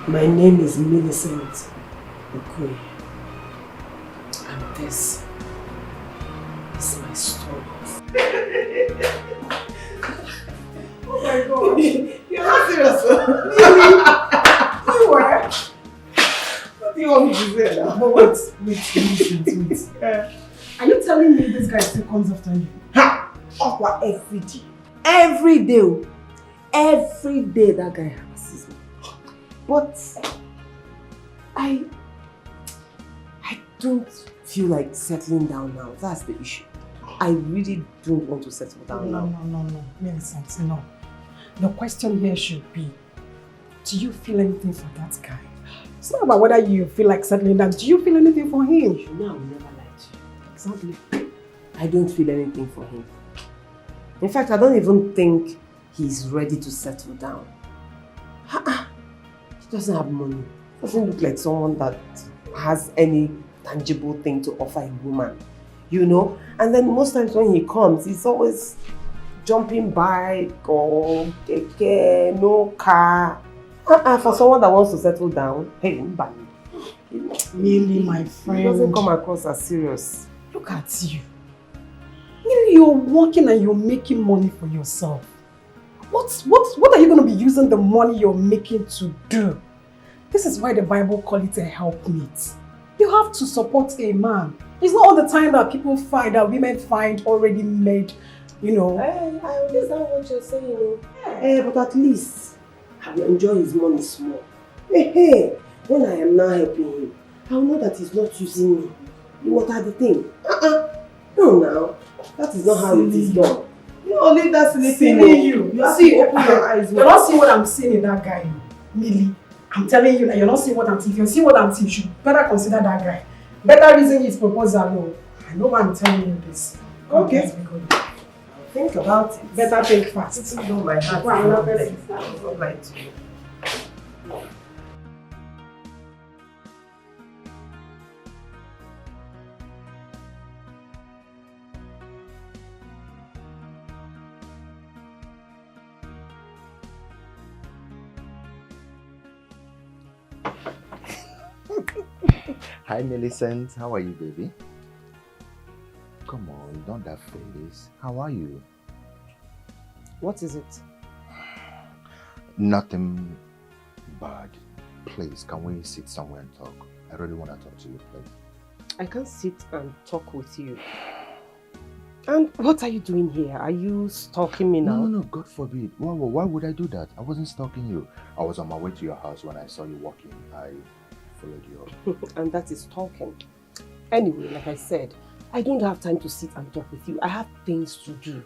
My name is Millicent Nwokoye. And this is my story. Oh my God. You're not serious. Really? You were? What do you want me to say now? But wait. Are you telling me this guy still comes after you? Ha! Awkward every day. Every day. Every day that guy harasses me. But I don't feel like settling down now. That's the issue. I really don't want to settle down now. No. Millicent, no. The question here should be, do you feel anything for that guy? It's not about whether you feel like settling down. Do you feel anything for him? You know I will never lie to you. Exactly. I don't feel anything for him. In fact, I don't even think he's ready to settle down. He doesn't have money. Doesn't look like someone that has any tangible thing to offer a woman. You know? And then most times when he comes, he's always jumping bike or keke, no car. For someone that wants to settle down, hey, Really, my friend. He doesn't come across as serious. Look at you. You're working and you're making money for yourself. What are you going to be using the money you're making to do? This is why the Bible calls it a helpmeet. You have to support a man. It's not all the time that people find, that women find already made, you know. I understand what you're saying, but at least I will enjoy his money small. When I am now helping him, I will know that he's not using me. What are the things? No, now. That is not how it is done. You only that silly thing. You have to open your eyes. You're not seeing what I'm seeing in that guy, Millie. I'm telling you that you're not seeing what I'm seeing. If you're seeing what I'm seeing, you should better consider that guy. Better reason his proposal. No. I know why I'm telling you this. Okay. Think about it. Better think fast. It's not my heart. I love it. I don't like to. Hi Millicent, how are you, baby? Come on, don't that face. How are you? What is it? Nothing bad. Please, can we sit somewhere and talk? I really want to talk to you, please. I can't sit and talk with you. And what are you doing here? Are you stalking me now? No, God forbid. Why would I do that? I wasn't stalking you. I was on my way to your house when I saw you walking. I followed you up. And that is talking. Anyway, like I said, I don't have time to sit and talk with you. I have things to do.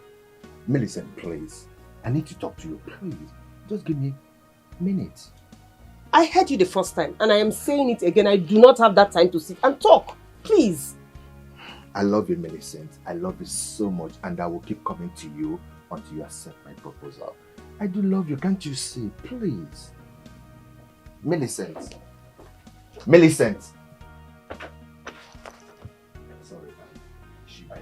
Millicent, please. I need to talk to you, please. Just give me a minute. I heard you the first time, and I am saying it again. I do not have that time to sit and talk. Please. I love you, Millicent. I love you so much, and I will keep coming to you until you accept my proposal. I do love you, can't you see? Please. Millicent. Millicent. Sorry, Shiba.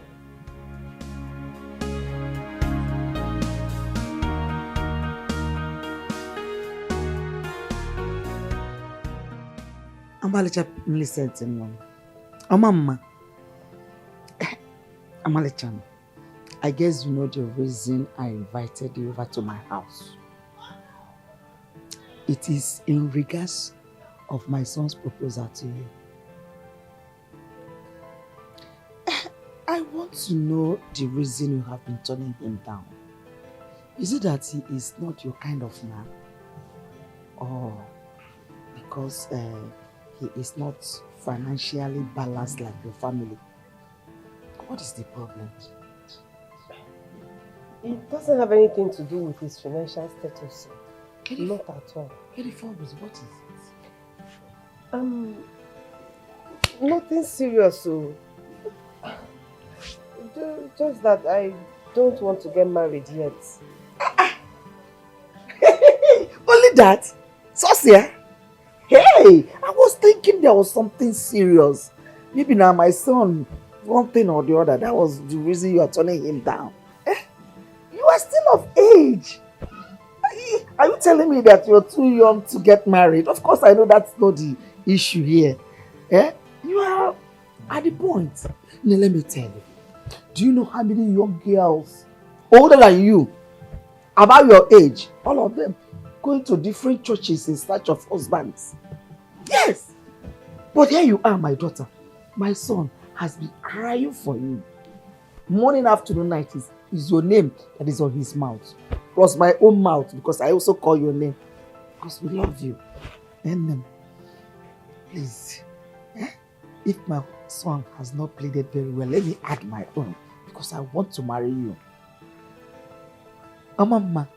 Amalicha Millicent and Mama. Amalichan, I guess you know the reason I invited you over to my house. It is in regards of my son's proposal to you. I want to know the reason you have been turning him down. Is it that he is not your kind of man? Or because he is not financially balanced like your family? What is the problem? It doesn't have anything to do with his financial status. Not at all. What is it? Nothing serious. So. Just that I don't want to get married yet. Only that? Sosia? Hey! I was thinking there was something serious. Maybe now my son, one thing or the other, that was the reason you are turning him down. You are still of age. Are you telling me that you're too young to get married? Of course, I know that's not the issue here. Eh? You are at the point. Now, let me tell you. Do you know how many young girls older than you, about your age, all of them going to different churches in search of husbands? Yes. But here you are, my daughter. My son has been crying for you. Morning, afternoon, night is your name that is on his mouth. Plus my own mouth, because I also call your name. Because we love you. And please, if my son has not played it very well, let me add my own. Because I want to marry you. Amama.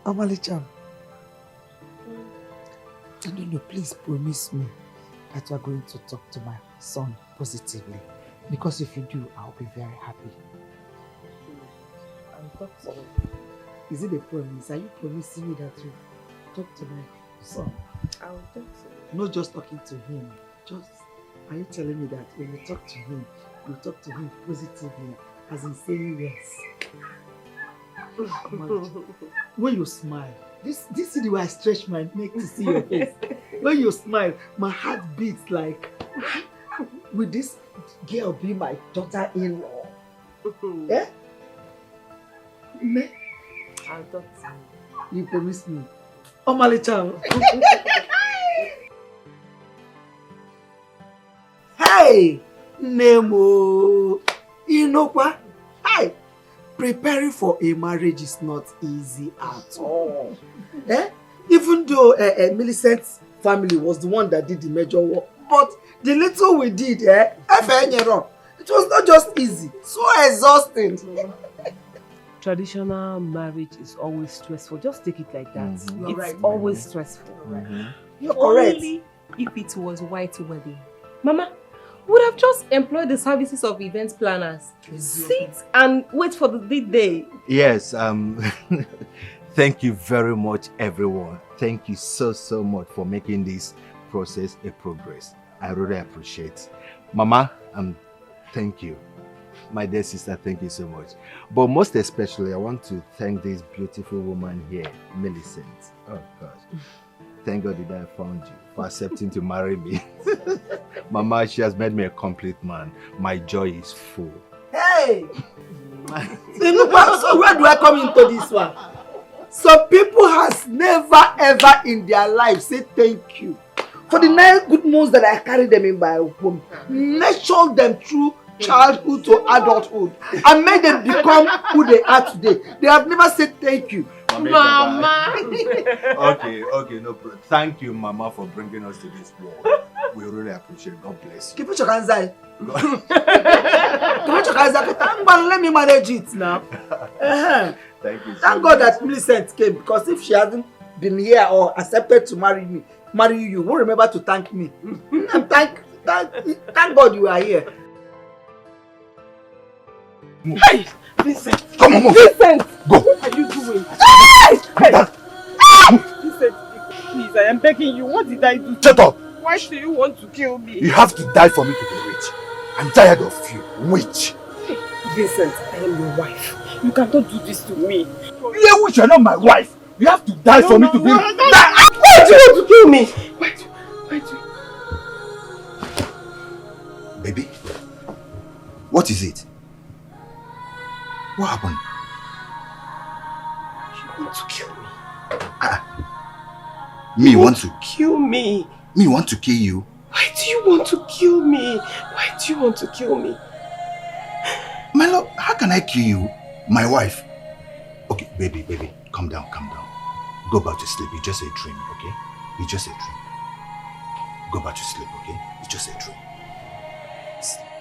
Amalicham. No, please promise me that you are going to talk to my son positively. Because if you do, I'll be very happy. I'll talk to him. Is it a promise? Are you promising me that you talk to my son? I'll talk to him. Not just talking to him. Are you telling me that when you talk to him, you talk to him positively, as in saying yes? When you smile, this is the way I stretch my neck to see your face. When you smile, my heart beats like, will this girl be my daughter-in-law? Eh? I'll talk to him. You promise me. Oh, Malicham. Hey! Nemo! You know what? Hey! Preparing for a marriage is not easy at all. Eh? Even though Millicent's family was the one that did the major work, but the little we did, it was not just easy, so exhausting. Traditional marriage is always stressful. Just take it like that. Mm-hmm. It's right, always stressful. Mm-hmm. You're correct. Only if it was white wedding. Mama, would have just employed the services of event planners. Sit and wait for the big day. Yes, thank you very much, everyone. Thank you so much for making this process a progress. I really appreciate it. Mama, thank you. My dear sister, thank you so much. But most especially, I want to thank this beautiful woman here, Millicent. Oh gosh. Thank God that I found you for accepting to marry me. Mama, she has made me a complete man. My joy is full. Hey! So where do I come into this one? Some people has never ever in their life said thank you for the 9 good months that I carried them in my womb, nurtured them through childhood to adulthood, and made them become who they are today. They have never said thank you. Mama! Okay, no problem. Thank you, Mama, for bringing us to this world. We really appreciate it. God bless you. Keep it your hands high. Let me manage it now. Thank you. Thank God that Millicent came, because if she hadn't been here or accepted to marry you, you won't remember to thank me. Thank God you are here. Hey! Vincent! Come on, move! Vincent! Go! What are you doing? Hey! Vincent, please, I am begging you. What did I do? Shut up! Why do you want to kill me? You have to die for me to be rich. I'm tired of you, witch. Vincent, I am your wife. You cannot do this to me. You are witch, you're not my wife. You have to die for me to be rich. Why do you want to kill me? Why do you? Baby, what is it? What happened? You want to kill me? Me want to kill me? Me want to kill you? Why do you want to kill me? Why do you want to kill me? My love, how can I kill you? My wife? Okay, baby, calm down. Go back to sleep. It's just a dream, okay? It's just a dream. Go back to sleep, okay? It's just a dream. Sleep.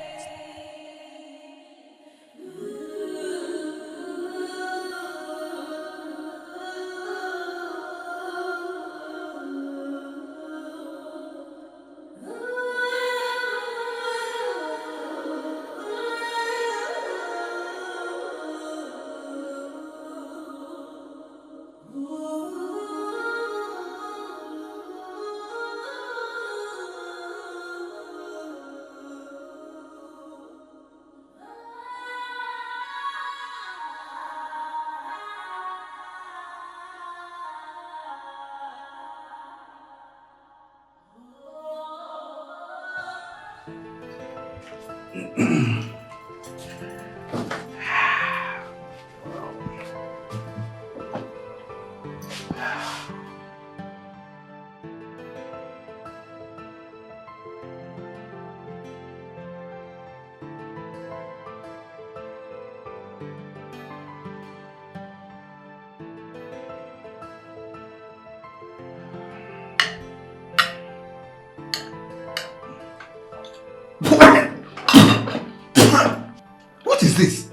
What is this?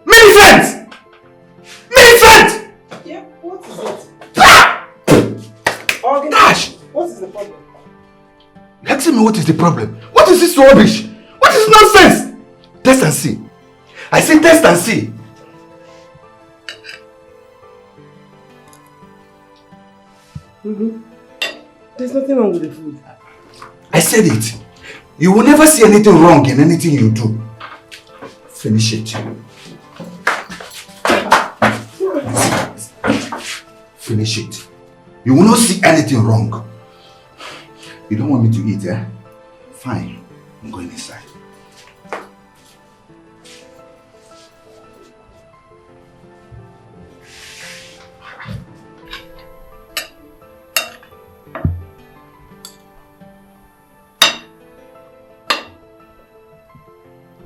Millicent! Millicent! Yeah, what is it? Ah! Gosh! What is the problem? You're asking me what is the problem? What is this rubbish? What is nonsense? Test and see. I say test and see. There's nothing wrong with the food. I said it. You will never see anything wrong in anything you do. Finish it. Finish it. You will not see anything wrong. You don't want me to eat, eh? Fine. I'm going inside.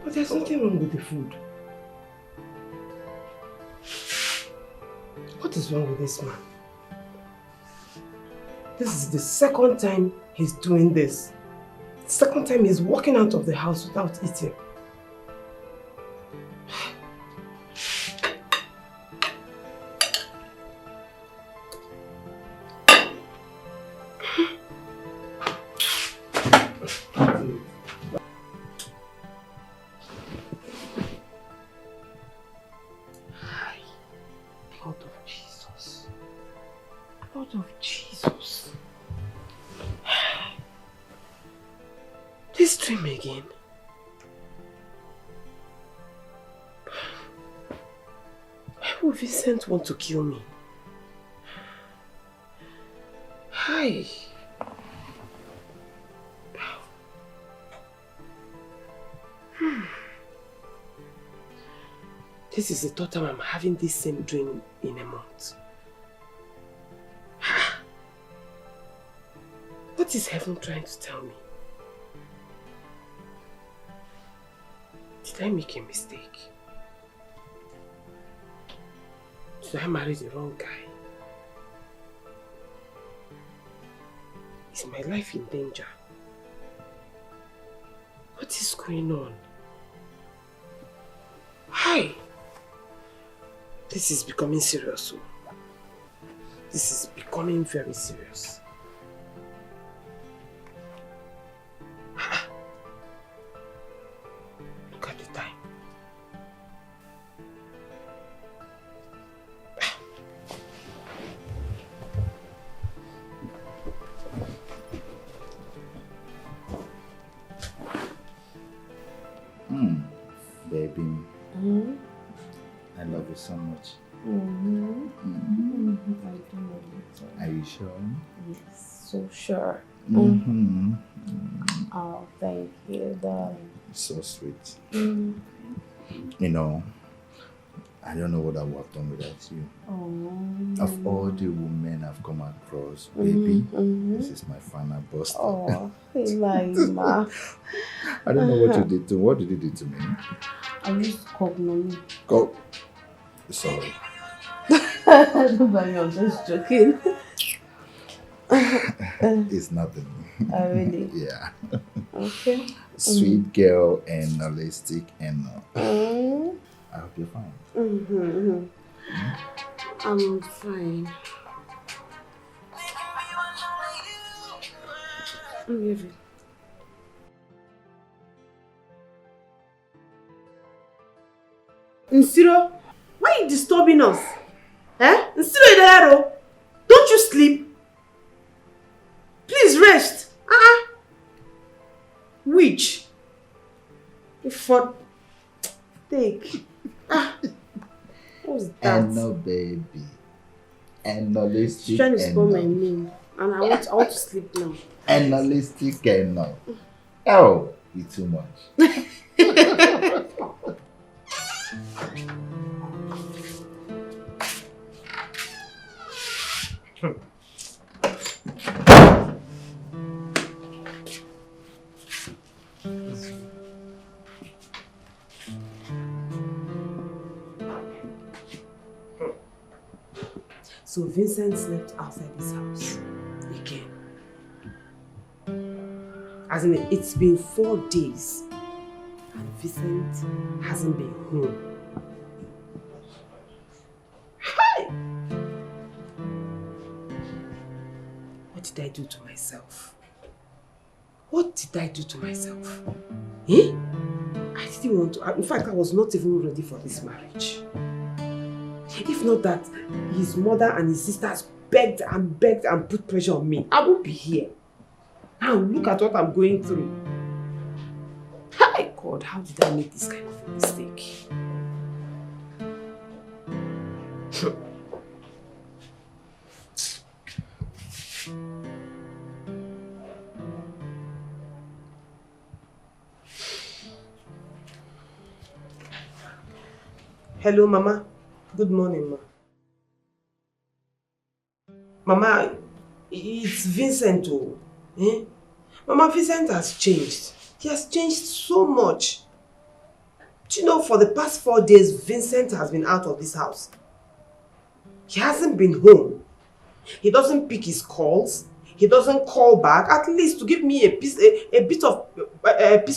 But there's nothing wrong with the food. What is wrong with this man? This is the second time he's doing this. The second time he's walking out of the house without eating. Blood of Jesus. Blood of Jesus. This dream again. Why would Vincent want to kill me? Hi. This is the third time I'm having this same dream in a month. What is heaven trying to tell me? Did I make a mistake? Did I marry the wrong guy? Is my life in danger? What is going on? Hi! This is becoming serious. This is becoming very serious. Look at the time. Baby. I love you so much. I do love you. Are you sure? Yes, so sure. Oh, thank you, darling. So sweet. You know, I don't know what I would have done without you. Of all the women I've come across, baby, this is my final buster. Oh, Lima. I don't know what you did to. What did you do to me? I used cognomen. Go. Sorry. Don't worry, I'm just joking. It's nothing. Oh, really? Yeah. Okay. Sweet girl and holistic and I hope you're fine. I'm fine. I'm leaving. Nsiro, why are you disturbing us? Nsiro Idayaro, don't you sleep? Please rest. Which? For take. What's that? And no baby. And holistic. She's trying to spell my name. And I want to sleep now. And holistic and no. Oh, It's too much. So Vincent slept outside this house again. As in, it's been 4 days and Vincent hasn't been home. Hi! What did I do to myself? What did I do to myself? Eh? I didn't want to. In fact, I was not even ready for this marriage. If not that his mother and his sisters begged and put pressure on me, I won't be here. Now look at what I'm going through. Hi God, how did I make this kind of a mistake? Hello, Mama. Good morning, Ma. Mama, it's Vincent. Oh. Eh? Mama, Vincent has changed. He has changed so much. Do you know, for the past 4 days, Vincent has been out of this house. He hasn't been home. He doesn't pick his calls. He doesn't call back, at least to give me a peace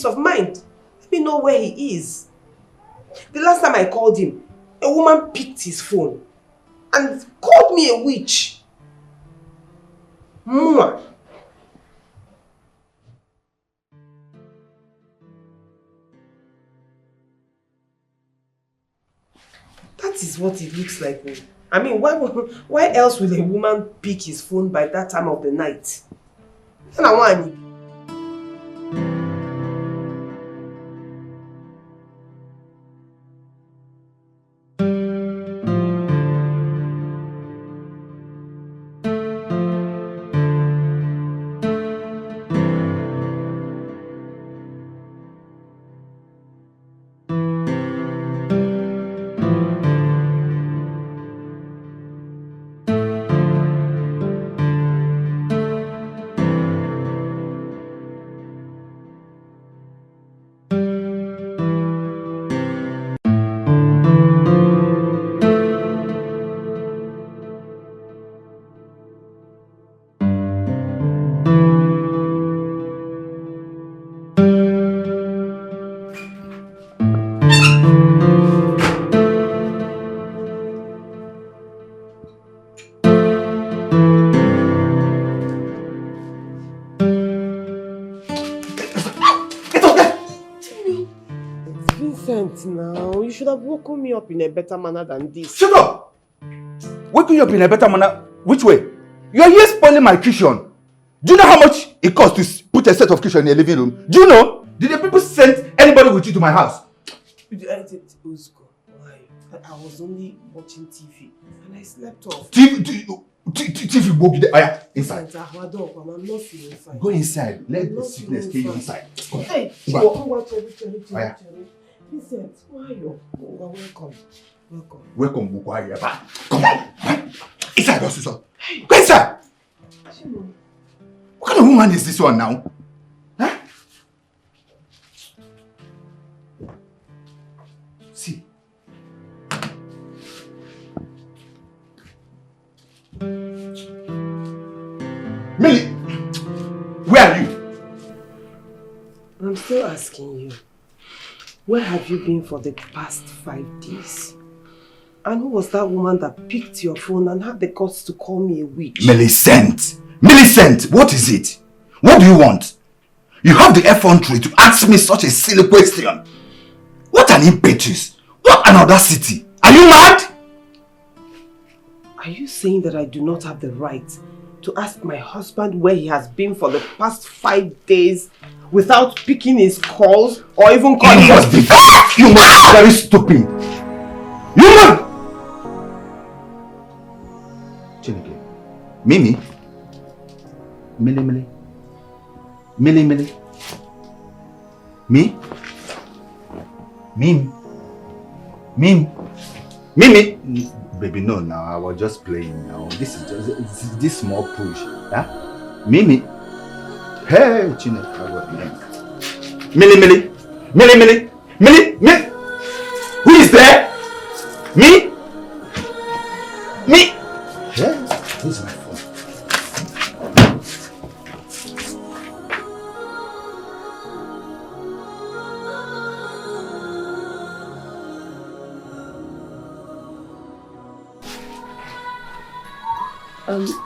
of mind. Let me know where he is. The last time I called him, a woman picked his phone and called me a witch. Mwah. That is what it looks like. I mean, why else will a woman pick his phone by that time of the night? Now, you should have woken me up in a better manner than this. Shut up! Waking you up in a better manner? Which way? You are here spoiling my kitchen. Do you know how much it costs to put a set of kitchen in a living room? Do you know? Did the people send anybody with you to my house? Why? I was only watching TV and I slept off. TV woke you there. Oh, yeah, inside. I'm not feeling fine. Go inside. Let the sickness kill you inside. Come on. Hey, Vincent, why are you? Welcome. Welcome, Nwokoye. Come on. Inside, Osisa. Go inside. What kind of woman is this one now? Huh? See. Millie, where are you? I'm still asking you. Where have you been for the past 5 days? And who was that woman that picked your phone and had the guts to call me a witch? Millicent! Millicent, what is it? What do you want? You have the effrontery to ask me such a silly question. What an impetus! What an audacity! Are you mad? Are you saying that I do not have the right to ask my husband where he has been for the past 5 days without picking his calls or even calling You must be very stupid. You must... Chineke. Mimi? Millie. Me? Me? Me? Me? Baby, no, now I was just playing now. This is just this small push. Huh? Mimi. Hey, Chine. Millie. Who is there? Me? Yeah, this is my phone.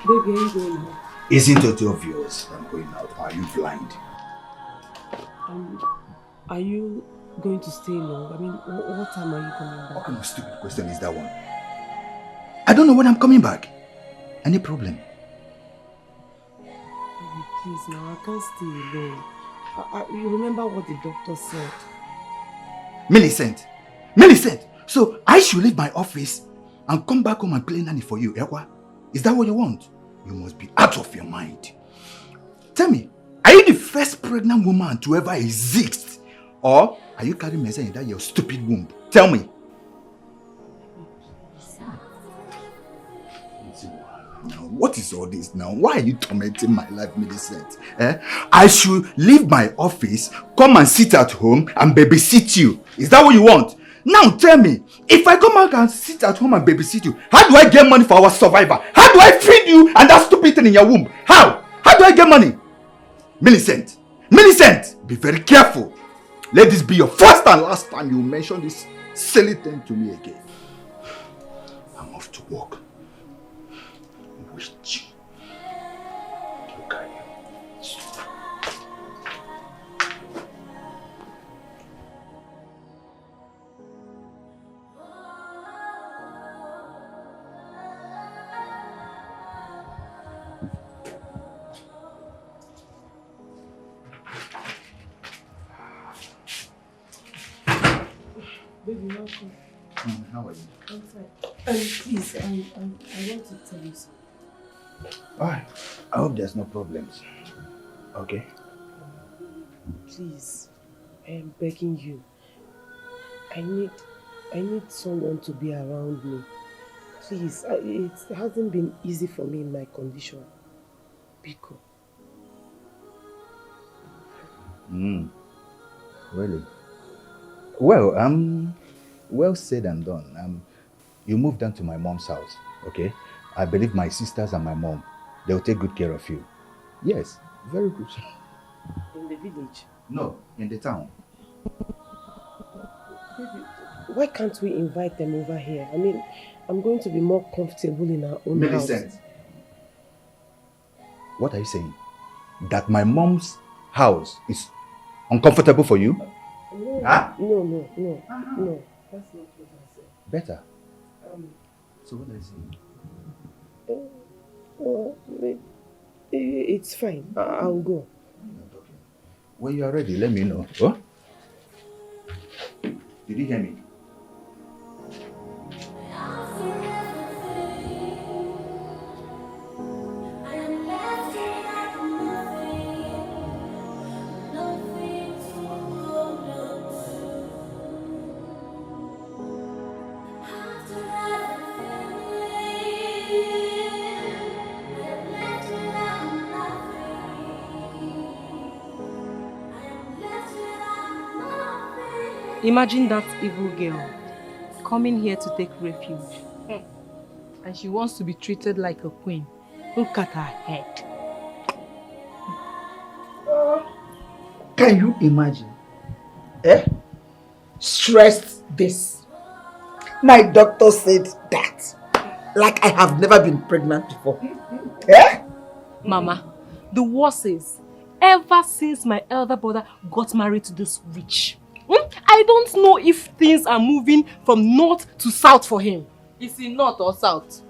Baby, are you going out? Isn't it obvious I'm going out? Are you blind? Are you going to stay long? I mean, what time are you coming back? What kind of stupid question is that one? I don't know when I'm coming back. Any problem? Baby, please now, I can't stay alone. You remember what the doctor said? Millicent! So I should leave my office and come back home and play nanny for you, Ewa? Is that what you want? You must be out of your mind. Tell me, are you the first pregnant woman to ever exist? Or are you carrying Mesa in that your stupid womb? Tell me. Now, what is all this now? Why are you tormenting my life, Millicent? I should leave my office, come and sit at home and babysit you. Is that what you want? Now tell me, if I come out and sit at home and babysit you, how do I get money for our survivor? How do I feed you and that stupid thing in your womb? How? How do I get money? Millicent, be very careful. Let this be your first and last time you mention this silly thing to me again. I'm off to work. Baby, welcome. How are you? I'm fine. Please, I want to tell you something. Alright. I hope there's no problems. Okay? Please, I am begging you. I need someone to be around me. Please, it hasn't been easy for me in my condition. Biko. Really? Well, well said and done. You moved down to my mom's house, okay? I believe my sisters and my mom, they'll take good care of you. Yes, very good. In the village? No, in the town. Baby, why can't we invite them over here? I mean, I'm going to be more comfortable in our own house. Millicent, what are you saying? That my mom's house is uncomfortable for you? No, huh? No. That's not what I said. Better. So what are you saying? It's fine. I'll go. When you are ready, let me know. Oh? Did you hear me? Imagine that evil girl coming here to take refuge. And she wants to be treated like a queen. Look at her head. Can you imagine? Stressed this. My doctor said that. Like I have never been pregnant before. Mama, the worst is, ever since my elder brother got married to this witch, I don't know if things are moving from north to south for him. Is it north or south?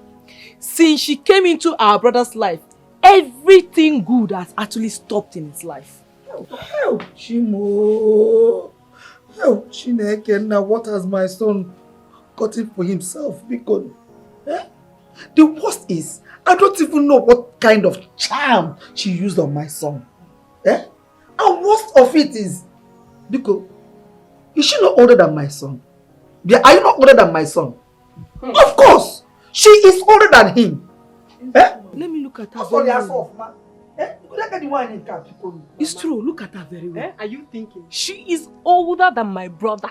Since she came into our brother's life, everything good has actually stopped in his life. Oh, Chimo. Oh, Chineke, now what has my son gotten for himself? Because the worst is, I don't even know what kind of charm she used on my son. And worst of it is, Biko, is she not older than my son? Are you not older than my son? Of course! She is older than him. Let me look at her very well. It's true, look at her very well. Are you thinking? She is older than my brother.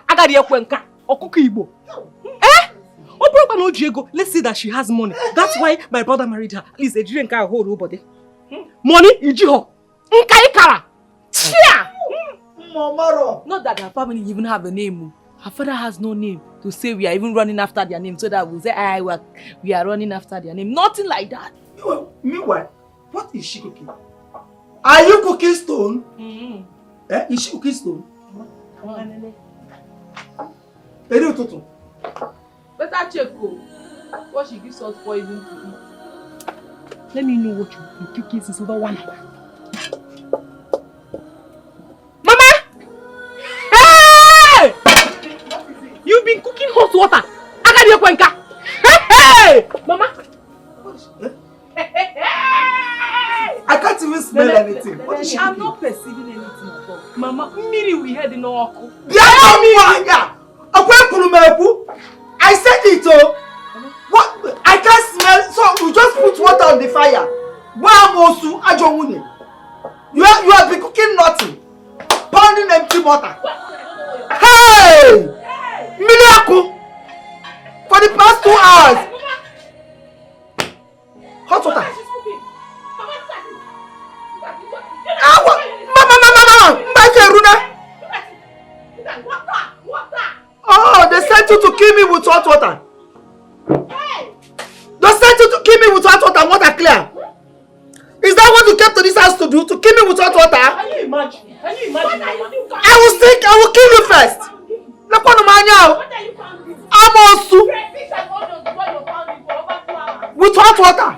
Let's say that she has money. That's why my brother married her. At least they didn't carry a whole body. Money, Ijiho. Not that her family even have a name. Her father has no name to say we are even running after their name so that we'll say, we are running after their name. Nothing like that. Meanwhile, what is she cooking? Are you cooking stone? Is she cooking stone? Better check what she gives us poison to eat. Let me know what you've been cooking since over 1 hour. You've been cooking hot water. Hey! Mama! I can't even smell anything. I'm not perceiving anything at all. Mama, Miri, we had in our I said it, oh! What? I can't smell, so we just put water on the fire. You have been cooking nothing. Pounding empty water. Hey! Miracle! For the past 2 hours. Hot water. Oh, they sent you to kill me with hot water. They sent you to kill me with hot water and water clear. Is that what you came to this house to do? To kill me with hot water? Can you imagine? Can you imagine? I will think, I will kill you first. Look on my now. I'm also with hot water.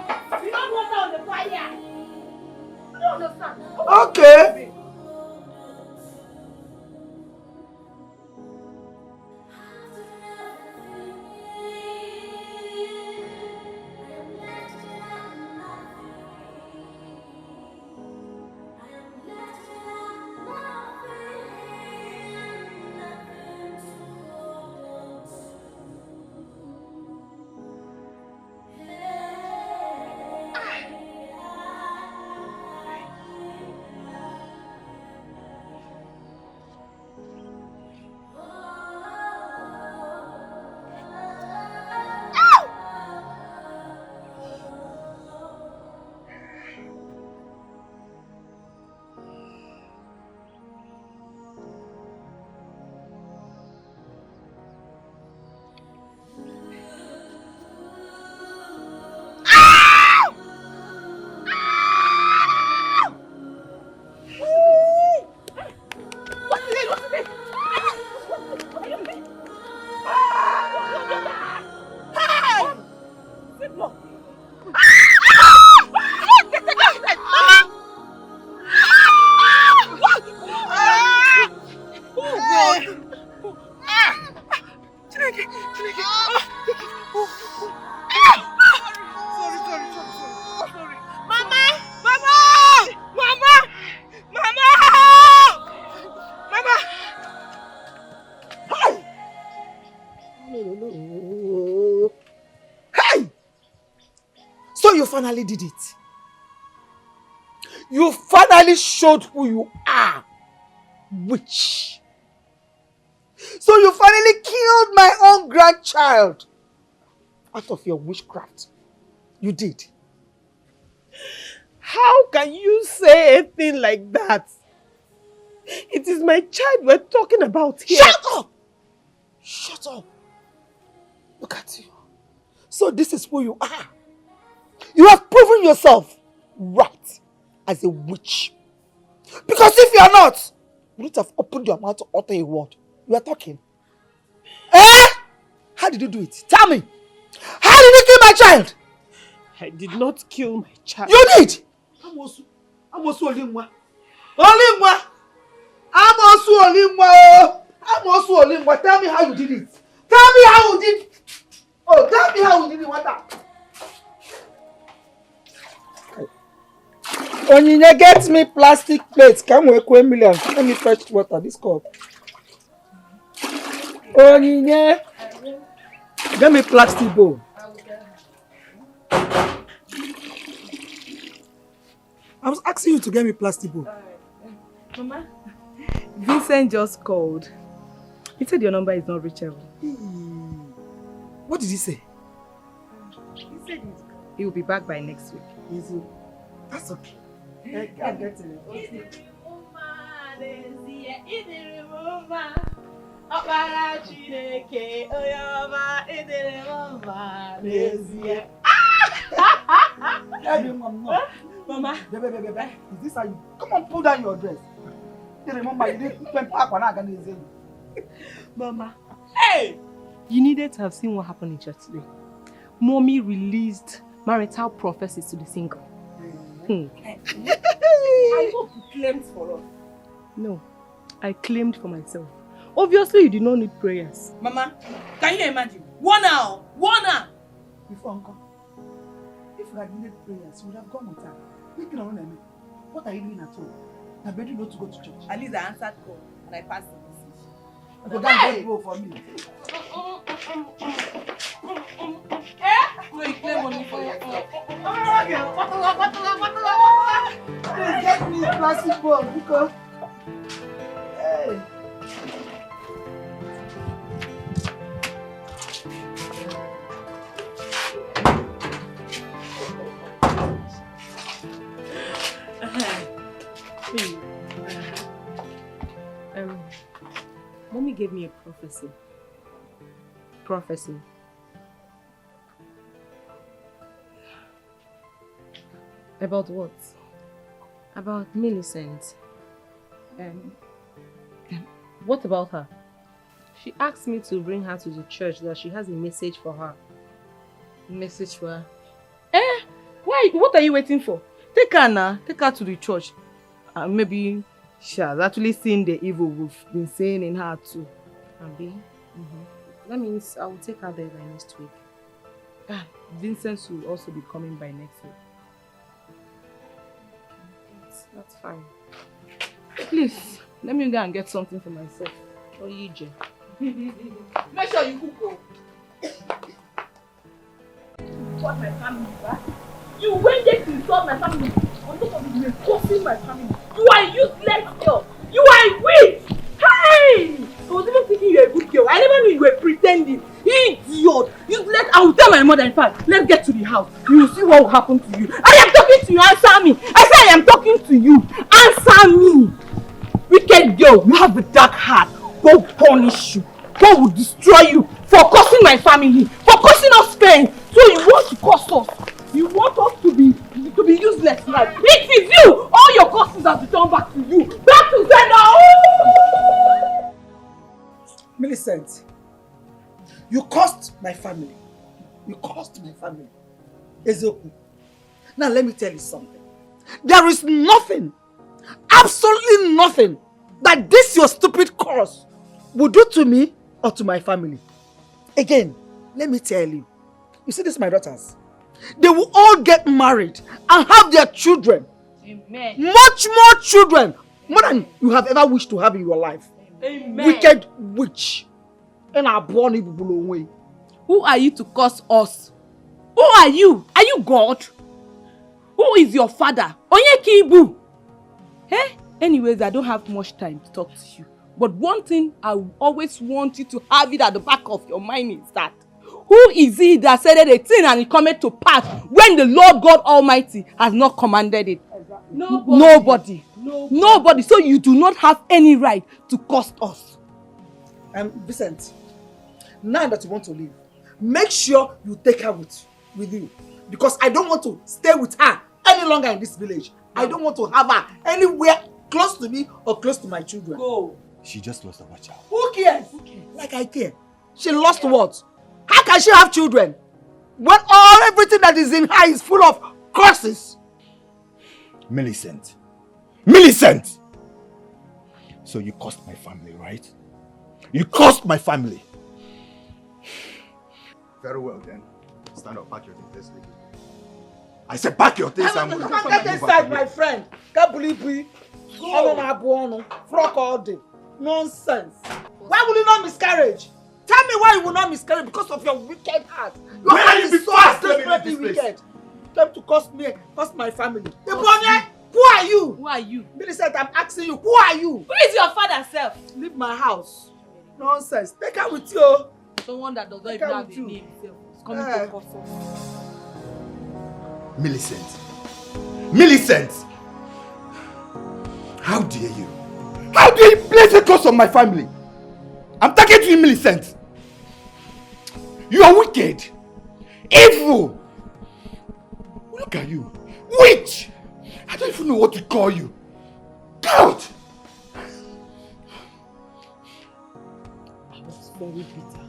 Okay. Finally did it. You finally showed who you are, witch. So you finally killed my own grandchild out of your witchcraft. You did. How can you say a thing like that? It is my child we're talking about here. Shut up! Shut up. Look at you. So this is who you are. You have proven yourself right as a witch. Because if you are not, you would have opened your mouth to utter a word. You are talking. Eh? How did you do it? Tell me. How did you kill my child? I did not kill my child. You did? Amosu Olimwa. Olimwa. Amosu Olimwa. Tell me how you did it. Tell me how you did it. Oh, tell me how you did it. What that? Onyinye, get me plastic plates. Come with $1 million. Let me fetch water. This cup. Oh, yeah. Get me plastic bowl. I was asking you to get me plastic bowl. Mama, Vincent just called. He said your number is not reachable. What did he say? He said he will be back by next week. Easy. That's okay. I'll get to it. Mama, is this how you come on? Pull down your dress. You remember you didn't pack when I got this. Mama, Hey! You needed to have seen what happened in church today. Mommy released marital prophecies to the single. I hope you claimed for us. No, I claimed for myself. Obviously, you did not need prayers. Mama, can you imagine? 1 hour! 1 hour! Before uncle, if you had needed prayers, you would have gone with her. What are you doing at home? I'm ready not to go to church. At least I answered call and I passed the message. Go down and get for me. No, you claim money for yourself. Please get me a plastic bowl because. Hey. Mommy gave me a prophecy. About what? About Millicent. What about her? She asked me to bring her to the church, that she has a message for her. Message for her. Why? What are you waiting for? Take her now. Take her to the church. Maybe she has actually seen the evil we've been saying in her too. Abi? That means I will take her there by next week. Vincent will also be coming by next week. That's fine. Please, let me go and get something for myself. Or you, Jay. Make sure you cook. What my family, right? You went there to insult my family. On top of it, you were cursing my family. You are useless girl. You are a witch. Hey! I was even thinking you were a good girl. I never knew you were pretending. Idiot. Useless. I will tell my mother. In fact, let's get to the house. You will see what will happen to you. I am talking to you. Answer me. I say I am talking to you. Answer me. Wicked girl, you have a dark heart. God will punish you. God will destroy you for cursing my family, for cursing us friends. So you want to curse us. You want us to be useless now. It is you. All your curses have returned back to you. Back to sender. Millicent, you cost my family. You cost my family. Ezeoku. Now let me tell you something. There is nothing, absolutely nothing, that this your stupid curse will do to me or to my family. Again, let me tell you. You see this, my daughters? They will all get married and have their children. Amen. Much more children. More than you have ever wished to have in your life. Amen. Wicked witch. And our born way. Who are you to curse us? Who are you? Are you God? Who is your father? Onyekibu. Hey? Anyways, I don't have much time to talk to you. But one thing I always want you to have it at the back of your mind is that who is he that said a thing and it cometh to pass when the Lord God Almighty has not commanded it? Nobody. Nobody. So you do not have any right to curse us. Vincent, now that you want to leave, make sure you take her with you. Because I don't want to stay with her any longer in this village. I don't want to have her anywhere close to me or close to my children. Go. She just lost her child. Who cares? Like I care. She lost what? How can she have children when everything that is in her is full of curses? Millicent. Millicent! So you cost my family, right? You cost my family. Very well then. Stand up, pack your things, let's leave. I said pack your things and move. Come on, get inside, my friend. Can't believe we go on frog all day. Nonsense. Why would you not miscarriage? Tell me why you will not miscarry because of your wicked heart. Your Where heart are you is before so I step in desperately this place? wicked. Came to cost my family. Ebonye, who are you? Who are you? Millicent, I'm asking you, who are you? Who is your father self? Leave my house. Nonsense. Take her with you. Someone that does not Take even her have a with you. name self. It's coming to cost us. Millicent. Millicent! How dare you? How dare you place a curse on my family? I'm talking to you, Millicent. You are wicked. Evil. Look at you. Witch! I don't even know what to call you. God! I was very bitter.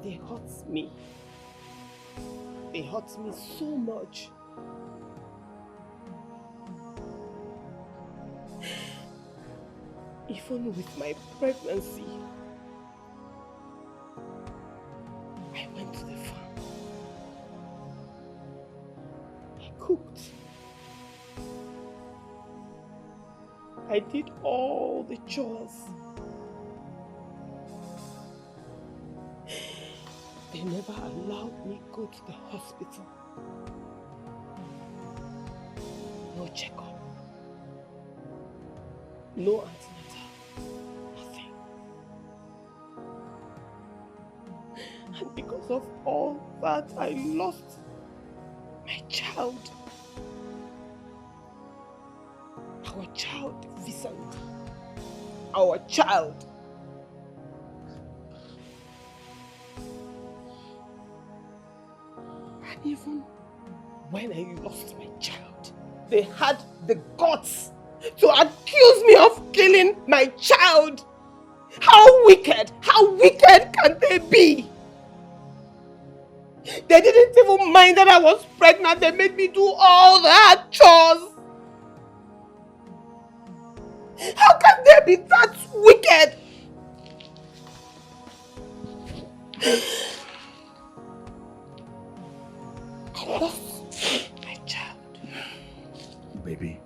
They hurt me. They hurt me so much. Even with my pregnancy, I went to the farm. I cooked. I did all the chores. They never allowed me go to the hospital. No checkup. No antenatal. Nothing. And because of all that, I lost my child. Our child, Vincent. Our child. And even when I lost my child, they had the guts to accuse me of killing my child. How wicked can they be? They didn't even mind that I was pregnant. They made me do all the hard chores. How can they be that wicked? I lost my child. Baby.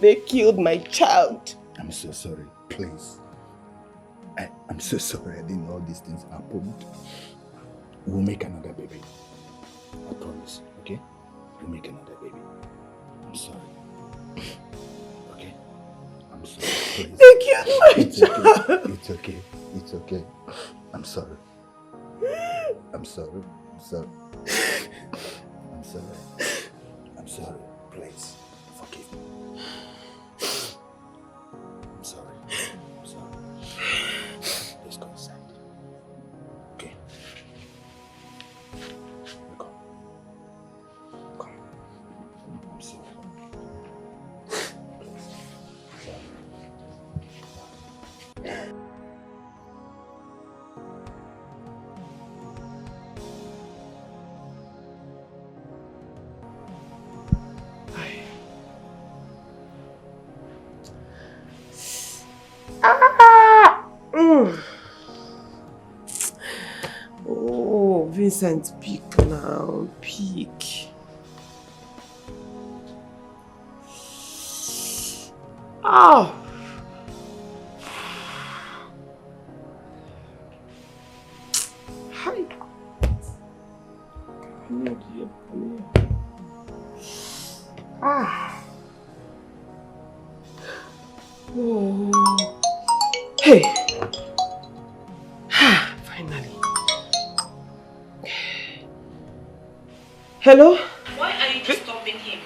They killed my child. I'm so sorry. Please. I'm so sorry I didn't know all these things happened. We'll make another baby. I promise, okay? We'll make another baby. I'm sorry. Okay? I'm sorry. Please. They killed my child. Okay. It's okay. It's okay. I'm sorry. I'm sorry. I'm sorry. I'm sorry. I'm sorry. Please, forgive me. I'm sorry. I'm sorry. Let's go inside. Okay? Come. Come. I'm sorry. Please. Sorry. Oh, Vincent, peak now, peak. Ah. Hi. Come here, dear. Come here. Ah. Oh. Hey. Ah, finally. Hello? Why are you disturbing him?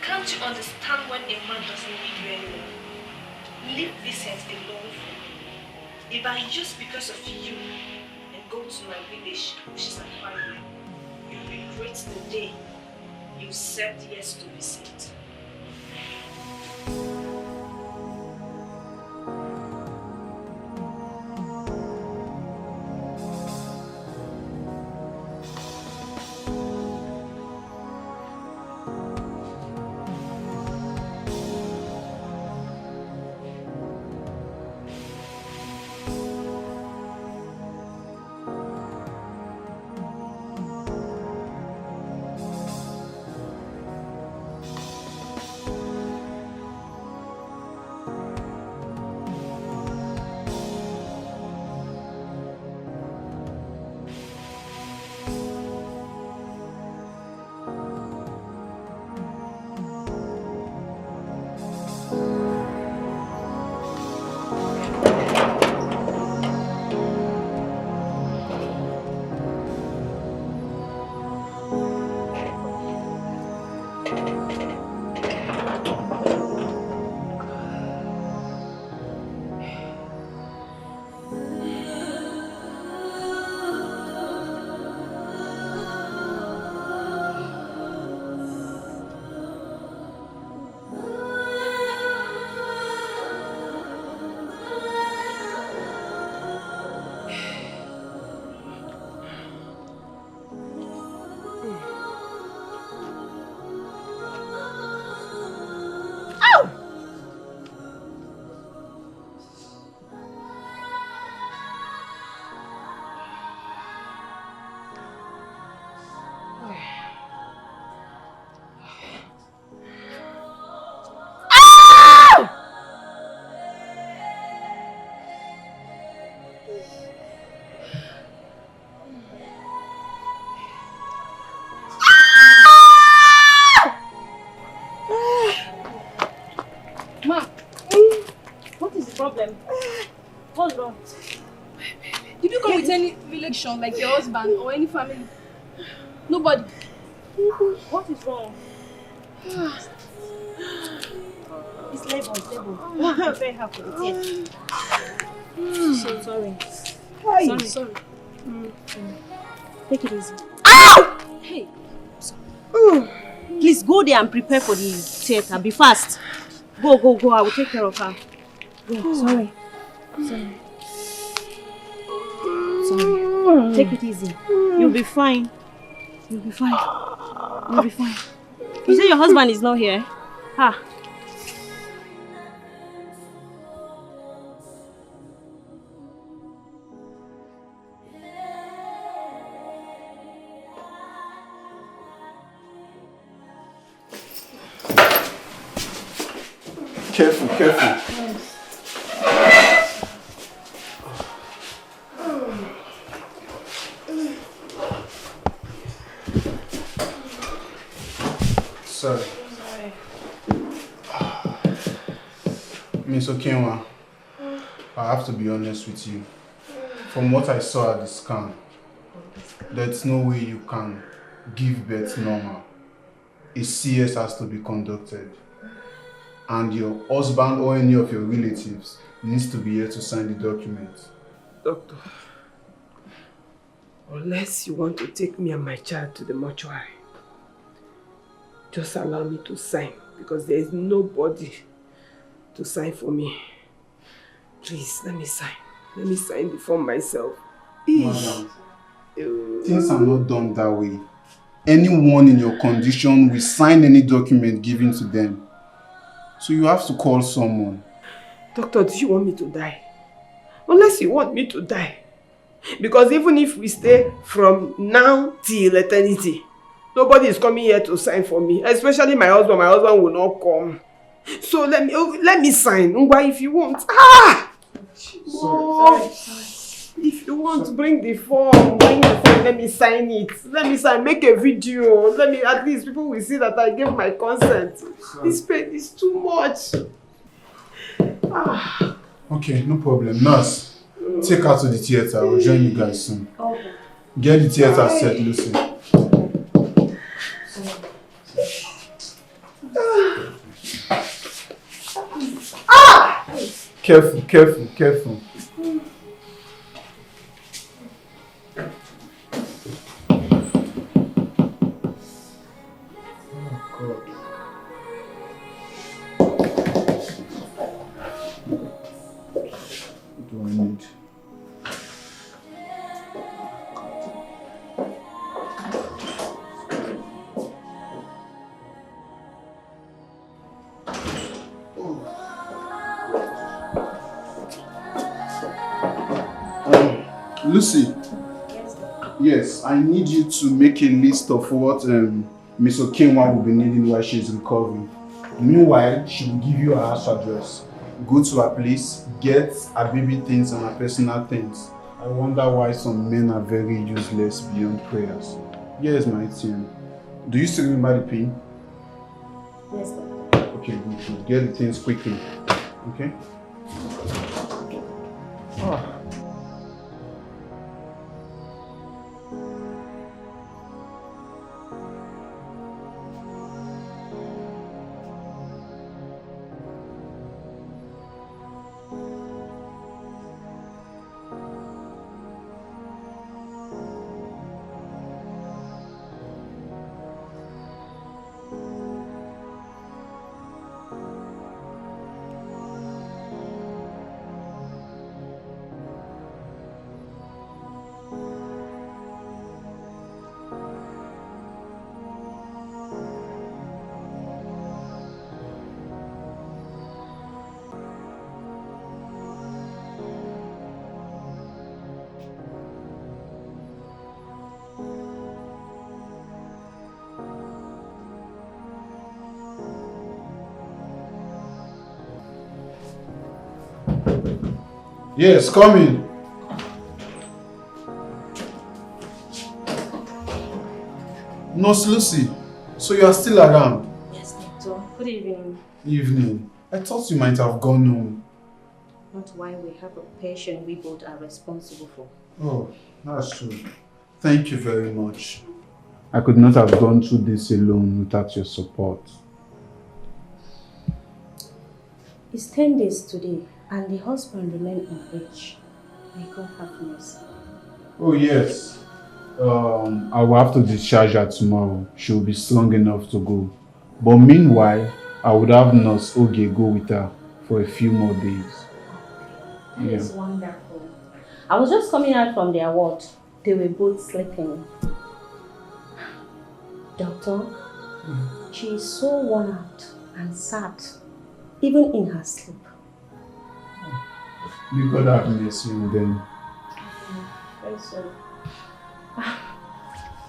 Can't you understand when a man doesn't need you anymore? Leave Vincent alone for me. If I just because of you and go to my village, which is a family, you regret the day you said yes to Vincent. condition like your husband or any family. Nobody. What is wrong? It's labor, it's labor. Oh, prepare her for the tears. So sorry. Hi. Sorry. Take it easy. Ow! Hey. Please go there and prepare for the theater. Be fast. Go. I will take care of her. Go. Sorry. Take it easy. You'll be fine. You say your husband is not here? Ha. Careful. Sorry. Miss Okenwa, I have to be honest with you. From what I saw at the scan, there's no way you can give birth normal. A CS has to be conducted. And your husband or any of your relatives needs to be here to sign the document. Doctor, unless you want to take me and my child to the mortuary, just allow me to sign, because there is nobody to sign for me. Please, let me sign. Let me sign the form myself. Madam, things are not done that way. Anyone in your condition will sign any document given to them. So you have to call someone. Doctor, do you want me to die? Unless you want me to die. Because even if we stay from now till eternity, nobody is coming here to sign for me. Especially my husband. My husband will not come. So let me sign. Ngwa, if you want. Sorry. If you want to bring the form, let me sign it. Let me sign, make a video. At least people will see that I gave my consent. Sorry. This pain is too much. Okay, no problem. Nurse, take her to the theater. I will join you guys soon. Okay. Get the theater set, Lucy. Careful. Lucy, yes, I need you to make a list of what Miss Okenwa will be needing while she is recovering. Meanwhile, she will give you her house address. Go to her place, get her baby things and her personal things. I wonder why some men are very useless beyond prayers. Yes, my team. Do you still remember the pin? Yes, doctor. Okay, good. Get the things quickly. Okay? Yes, come in. Nurse Lucy, so you are still around? Yes, doctor. Good evening. Evening. I thought you might have gone home. Not while we have a patient we both are responsible for. Oh, that's true. Thank you very much. I could not have gone through this alone without your support. It's 10 days today, and the husband remained unreached. May God have mercy. Oh yes. I will have to discharge her tomorrow. She will be strong enough to go. But meanwhile, I would have Nurse Oge go with her for a few more days. That is wonderful. I was just coming out from their ward. They were both sleeping. Doctor, she is so worn out and sad, even in her sleep. May God have mercy on them. Very soon.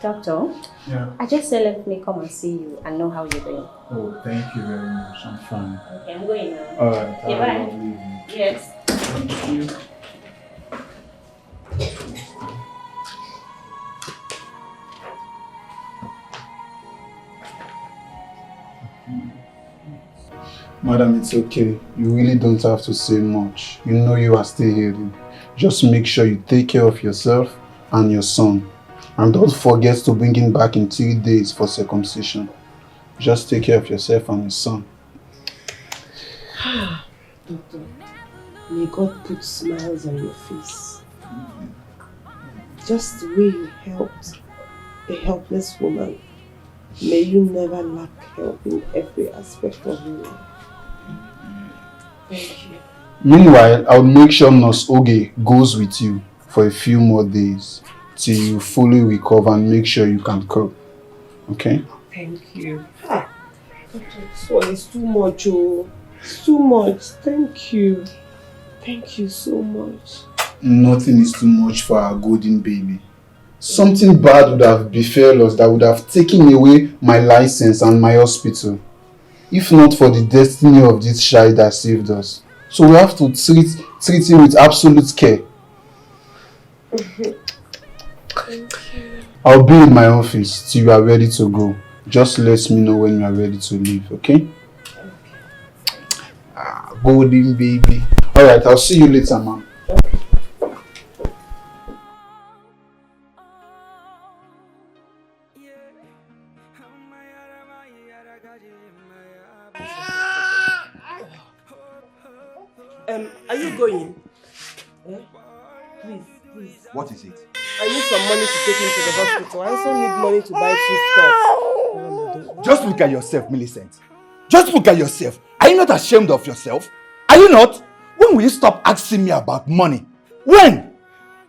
Doctor, Yeah. I just said let me come and see you and know how you're doing. Oh, thank you very much. I'm fine. Okay, I'm going now. Alright, Okay, have a bye. lovely evening. Yes. Thank you. Madam, it's okay. You really don't have to say much. You know you are still healing. Just make sure you take care of yourself and your son. And don't forget to bring him back in 3 days for circumcision. Just take care of yourself and your son. Doctor, may God put smiles on your face. Just the way you helped a helpless woman, may you never lack help in every aspect of your life. Thank you. Meanwhile, I'll make sure Nurse Oge goes with you for a few more days till you fully recover and make sure you can cope. Okay? Thank you. Doctor, this one is too much, oh. It's too much. Thank you. Thank you so much. Nothing is too much for our golden baby. Something bad would have befell us that would have taken away my license and my hospital. If not for the destiny of this child that saved us. So we have to treat him with absolute care. I'll be in my office till you are ready to go. Just let me know when you are ready to leave, okay? Golden baby. Alright, I'll see you later, ma'am. Are you going? Please, please. What is it? I need some money to take him to the hospital. I also need money to buy food stuff. Just look at yourself, Millicent. Just look at yourself. Are you not ashamed of yourself? Are you not? When will you stop asking me about money? When?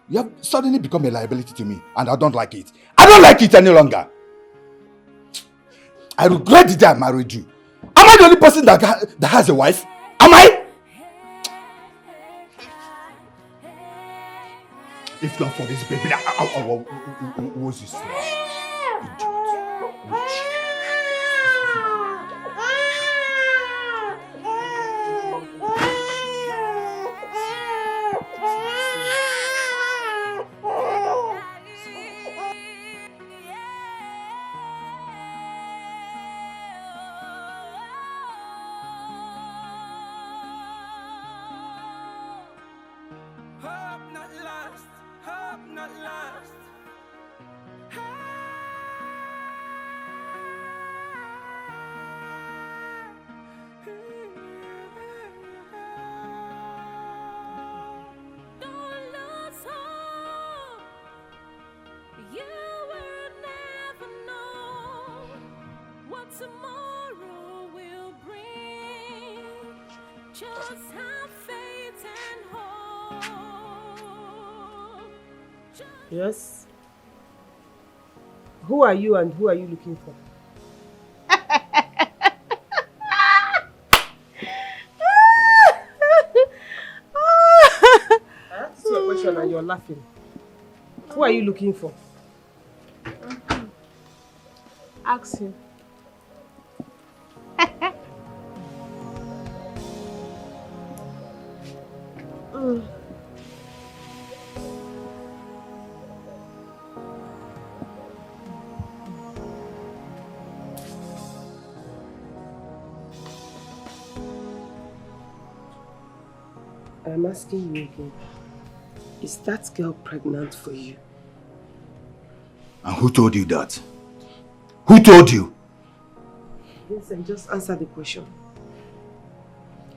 You have suddenly become a liability to me and I don't like it. I don't like it any longer. I regret the day I married you. Am I the only person that has a wife? Am I? If not for this baby, what's this? Tomorrow will bring. Just have faith and hope. Yes? Who are you and who are you looking for? That's your question and you're laughing. Who are you looking for? Ask him. I'm asking you again. Is that girl pregnant for you? And who told you that? Who told you? Vincent, just answer the question.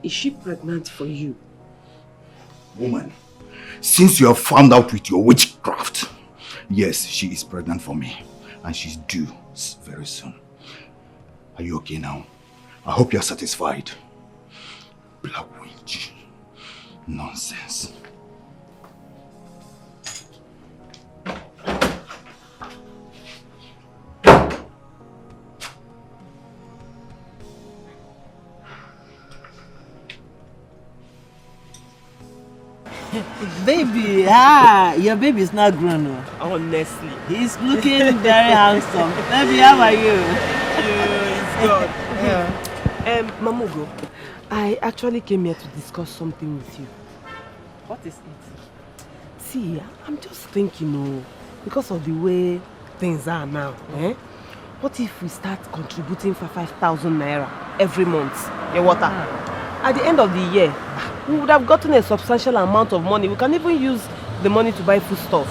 Is she pregnant for you? Woman, since you have found out with your witchcraft, yes, she is pregnant for me. And she's due very soon. Are you okay now? I hope you're satisfied. Black witch. Nonsense. Baby, your baby is not grown. Honestly. He's looking very handsome. Baby, how are you? It's good. Yeah. Mamugo, I actually came here to discuss something with you. What is it? See, I'm just thinking, because of the way things are now, what if we start contributing for 5,000 naira every month? Your water. At the end of the year, we would have gotten a substantial amount of money. We can even use the money to buy foodstuff.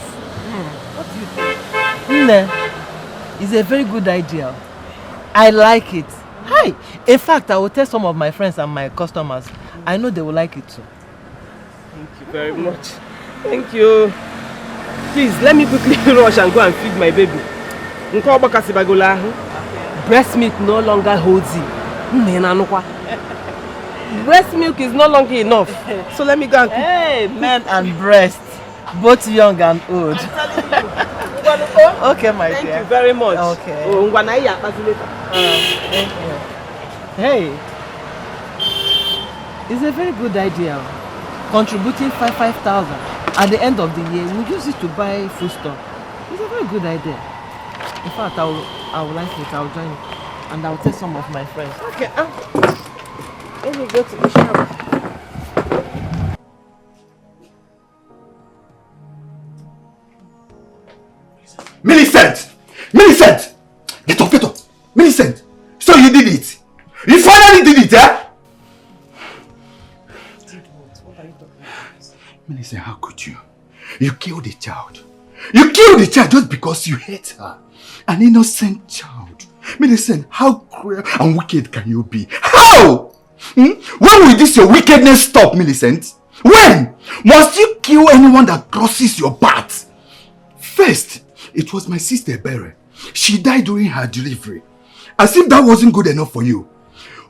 What do you think? Nne, it's a very good idea. I like it. Hi. In fact, I will tell some of my friends and my customers. I know they will like it too. Thank you very much. Thank you. Please, let me quickly rush and go and feed my baby. Breast milk no longer holds you. Breast milk is no longer enough. So let me go and cook. Hey, men and breast, both young and old. Okay, my dear. Thank you very much. Okay. Thank you. Hey, it's a very good idea. Contributing 5,000 at the end of the year, we use it to buy food stuff. It's a very good idea. In fact, I will like it. I'll join it, and I'll tell some of my friends. Okay. Let me go to the shower. Millicent! Millicent! Get up, get up! Millicent! So you did it! You finally did it, eh? Did what? What are you talking about? Millicent, how could you? You killed a child. You killed a child just because you hate her. An innocent child. Millicent, how cruel and wicked can you be? How? When will this your wickedness stop, Millicent? When? Must you kill anyone that crosses your path? First, it was my sister Bere. She died during her delivery. As if that wasn't good enough for you.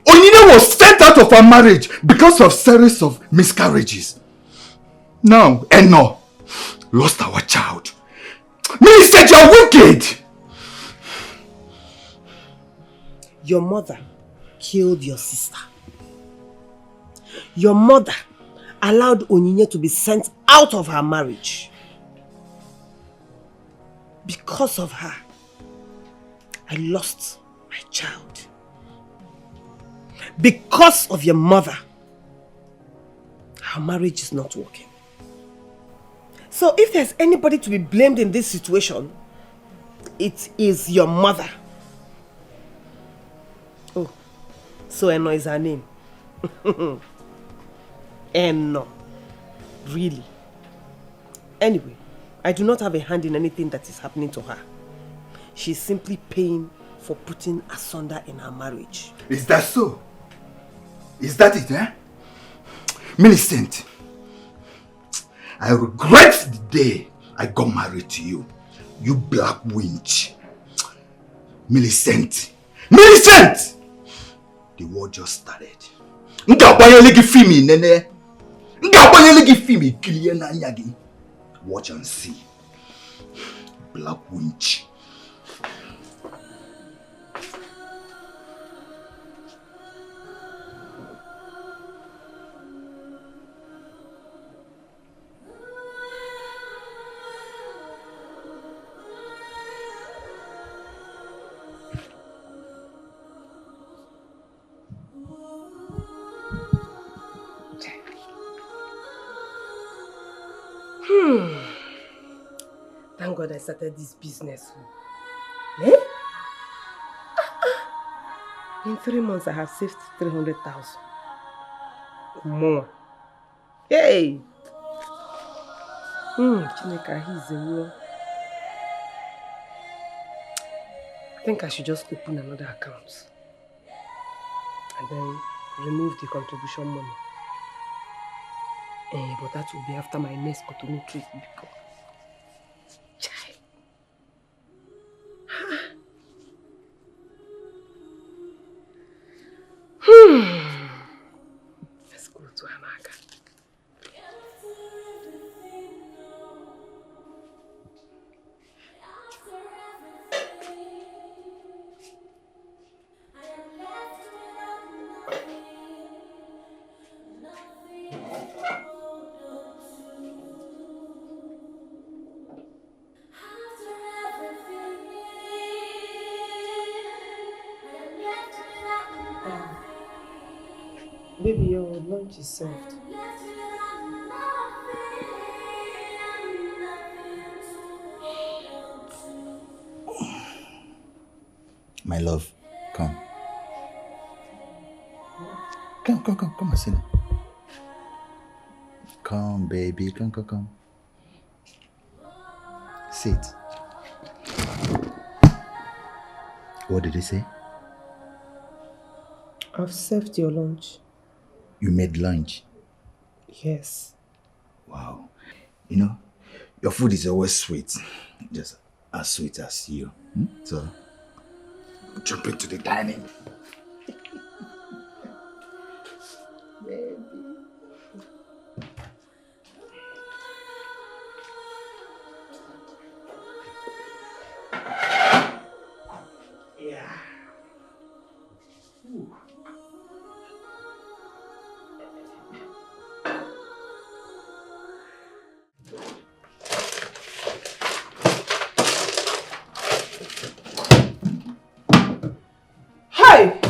Onyine was sent out of her marriage because of series of miscarriages. Now, Eno lost our child. Millicent, you're wicked! Your mother killed your sister. Your mother allowed Onyinye to be sent out of her marriage. Because of her, I lost my child. Because of your mother, our marriage is not working. So if there's anybody to be blamed in this situation, it is your mother. Oh, so Eno is her name. Eno. Really. Anyway, I do not have a hand in anything that is happening to her. She's simply paying for putting asunder in her marriage. Is that so? Is that it, eh? Millicent, I regret the day I got married to you. You black winch. Millicent! Millicent! The war just started. Watch and see. Black winch. Thank God I started this business. Eh? In 3 months I have saved 300,000. More. Hey! Chineka, he's a real. I think I should just open another account and then remove the contribution money. But that will be after my next Cotonou trip because... Chai. Let's go to Amaka. Baby, your lunch is served. My love, come. Come and sit. Come, baby, come. Sit. What did he say? I've served your lunch. You made lunch? Yes. Wow. You know, your food is always sweet. Just as sweet as you. So, jump into the dining. Baby. Yeah. Ooh. Hey!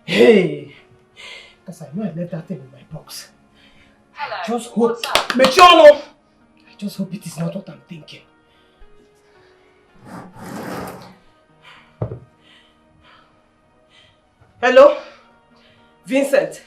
Hey! Because I know I left that thing in my box. Hello. Just hope. Mechono! I just hope it is not what I'm thinking. Hello? Vincent?